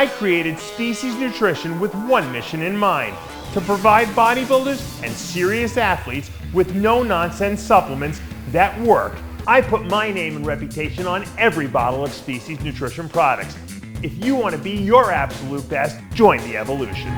I created Species Nutrition with one mission in mind: to provide bodybuilders and serious athletes with no-nonsense supplements that work. I put my name and reputation on every bottle of Species Nutrition products. If you want to be your absolute best, join the evolution.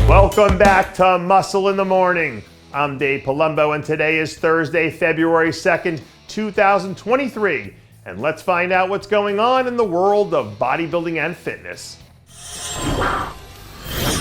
Welcome back to Muscle in the Morning. I'm Dave Palumbo, and today is Thursday, February 2nd, 2023. And let's find out what's going on in the world of bodybuilding and fitness.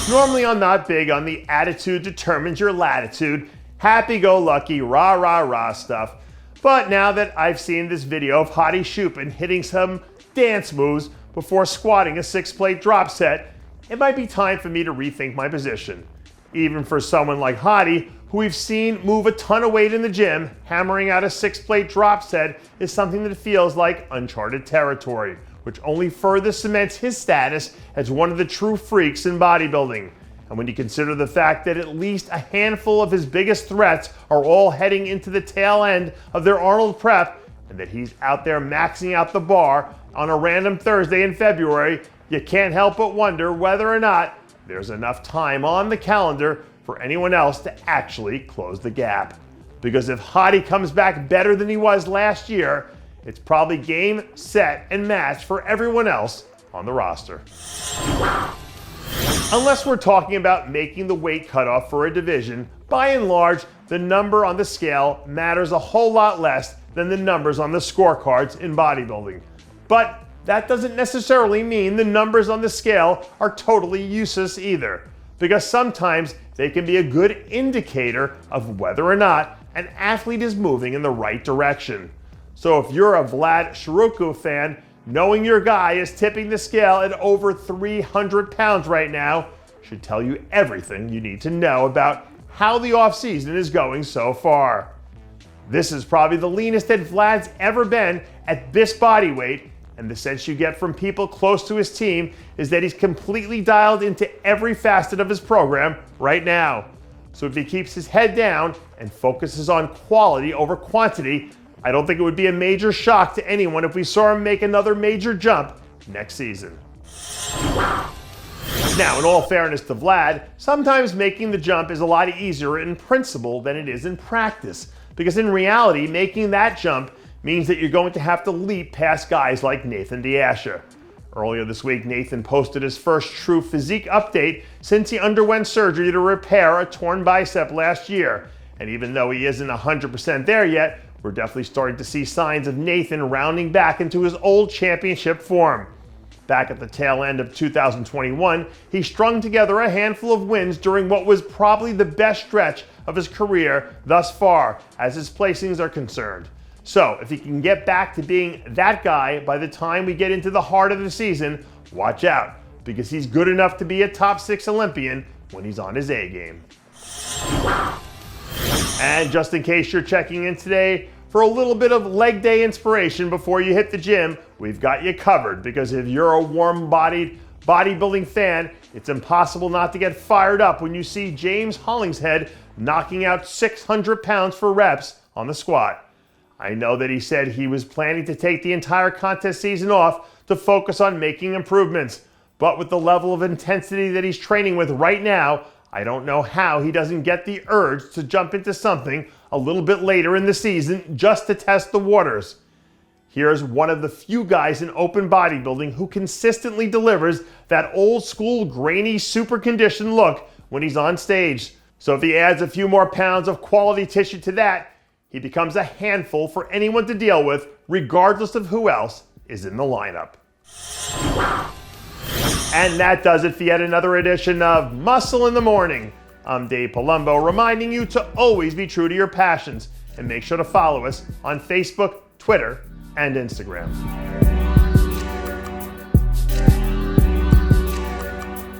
Normally, I'm not big on the attitude determines your latitude, happy-go-lucky, rah-rah-rah stuff. But now that I've seen this video of HADI Chopin hitting some dance moves before squatting a 6-plate drop set, it might be time for me to rethink my position. Even for someone like HADI, who we've seen move a ton of weight in the gym, hammering out a 6-plate drop set is something that feels like uncharted territory, which only further cements his status as one of the true freaks in bodybuilding. And when you consider the fact that at least a handful of his biggest threats are all heading into the tail end of their Arnold prep, and that he's out there maxing out the bar on a random Thursday in February, you can't help but wonder whether or not there's enough time on the calendar for anyone else to actually close the gap. Because if HADI comes back better than he was last year, it's probably game, set, and match for everyone else on the roster. Unless we're talking about making the weight cutoff for a division, by and large, the number on the scale matters a whole lot less than the numbers on the scorecards in bodybuilding. But that doesn't necessarily mean the numbers on the scale are totally useless either, because sometimes they can be a good indicator of whether or not an athlete is moving in the right direction. So if you're a Vlad Shiroko fan, knowing your guy is tipping the scale at over 300 pounds right now should tell you everything you need to know about how the offseason is going so far. This is probably the leanest that Vlad's ever been at this body weight, and the sense you get from people close to his team is that he's completely dialed into every facet of his program right now. So if he keeps his head down and focuses on quality over quantity, I don't think it would be a major shock to anyone if we saw him make another major jump next season. Now, in all fairness to Vlad, sometimes making the jump is a lot easier in principle than it is in practice, because in reality, making that jump means that you're going to have to leap past guys like Nathan Asha. Earlier this week, Nathan posted his first true physique update since he underwent surgery to repair a torn bicep last year. And even though he isn't 100% there yet, we're definitely starting to see signs of Nathan rounding back into his old championship form. Back at the tail end of 2021, he strung together a handful of wins during what was probably the best stretch of his career thus far, as his placings are concerned. So if he can get back to being that guy by the time we get into the heart of the season, watch out, because he's good enough to be a top 6 Olympian when he's on his A game. And just in case you're checking in today for a little bit of leg day inspiration before you hit the gym, we've got you covered, because if you're a warm-bodied bodybuilding fan, it's impossible not to get fired up when you see James Hollingshead knocking out 600 pounds for reps on the squat. I know that he said he was planning to take the entire contest season off to focus on making improvements, but with the level of intensity that he's training with right now, I don't know how he doesn't get the urge to jump into something a little bit later in the season just to test the waters. Here's one of the few guys in open bodybuilding who consistently delivers that old school grainy super conditioned look when he's on stage. So if he adds a few more pounds of quality tissue to that, he becomes a handful for anyone to deal with, regardless of who else is in the lineup. And that does it for yet another edition of Muscle in the Morning. I'm Dave Palumbo, reminding you to always be true to your passions, and make sure to follow us on Facebook, Twitter, and Instagram.